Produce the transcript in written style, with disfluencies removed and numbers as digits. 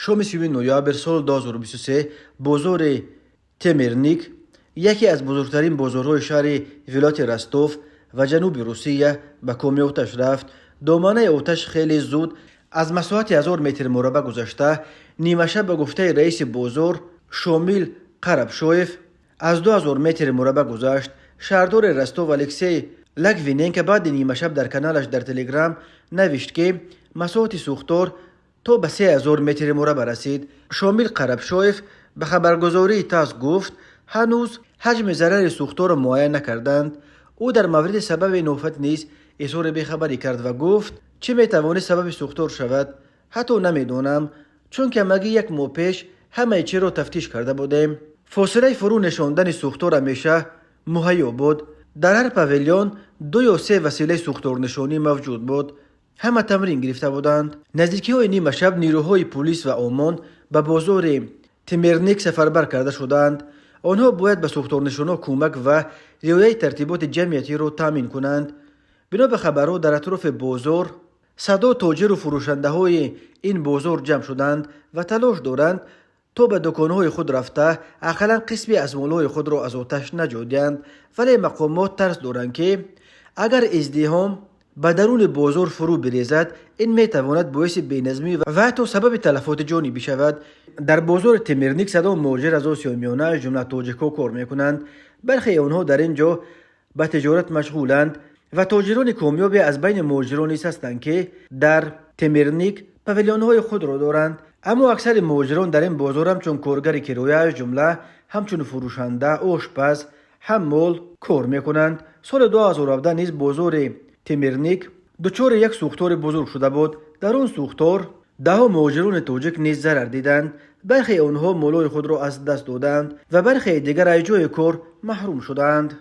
شام 30 نوامبر سال 2023 بازار تمرنیک یکی از بزرگترین بازارهای شهر ولایت رستوف و جنوب روسیه به کامی آتش رفت. دامنه آتش خیلی زود از مساحت 1000 متر مربع گذشته. نیمه شب به گفته رئیس بازار شامیل قربشویف از 2000 متر مربع گذشت. شهردار رستوف الکسی لگویننک بعد نیمه شب در کانالش در تلگرام نوشت که مساحت سوختار تا به 3000 متر مربع رسید. شامیل قربشویف به خبرگزاری تاس گفت هنوز حجم ضرر سوختار را معاین نکردند. او در مورد سبب نوفت نیز اظهار بیخبری کرد و گفت چه میتواند سبب سوختار شود حتی نمیدانم، چون که مگه یک ماه پیش همه چی را تفتیش کرده بودیم. فاصله فرو نشاندن سوختار همیشه مهیا بود. در هر پاویلیون 2 یا 3 وسیله سوختار نشانی موجود بود. همه تمرین گرفته بودند. نزدیکی های نیمه شب نیروهای پلیس و آمان به بازار تمرنیک سفربر کرده شدند. آنها باید به سوختار نشانا کمک و رعایت ترتیبات جمعیتی را تامین کنند. بنا به خبرها در اطراف بازار صدا تاجر و فروشنده های این بازار جمع شدند و تلاش دارند تا به دکانهای خود رفته اقلا قسمی از مالهای خود را از آتش نجادند، ولی مقامات ترس دارند که اگر ازدحام به درون بازار فرو بریزد این میتواند باعث بینظمی و حتی سبب تلفات جانی بشود. در بازار تمرنیک صدا مهاجر از آسیا میانه از جمله تاجیک‌ها کار میکنند. برخی آنها در اینجا به تجارت مشغولند و تاجران کامیابی از بین مهاجران هستند که در تمرنیک پاویلیون‌های خود را دارند. اما اکثر مهاجران در این بازار همچون کارگر کرایه از جمله همچون فروشنده، آشپز، حمال کار میکنند. سال 2017 نیز بازار تمرنیک دچار یک سوختار بزرگ شده بود. در آن سوختار 10 مهاجران تاجیک نیز ضرر دیدند. برخی آنها مالای خود را از دست دادند و برخی دیگر از جای کار محروم شدند.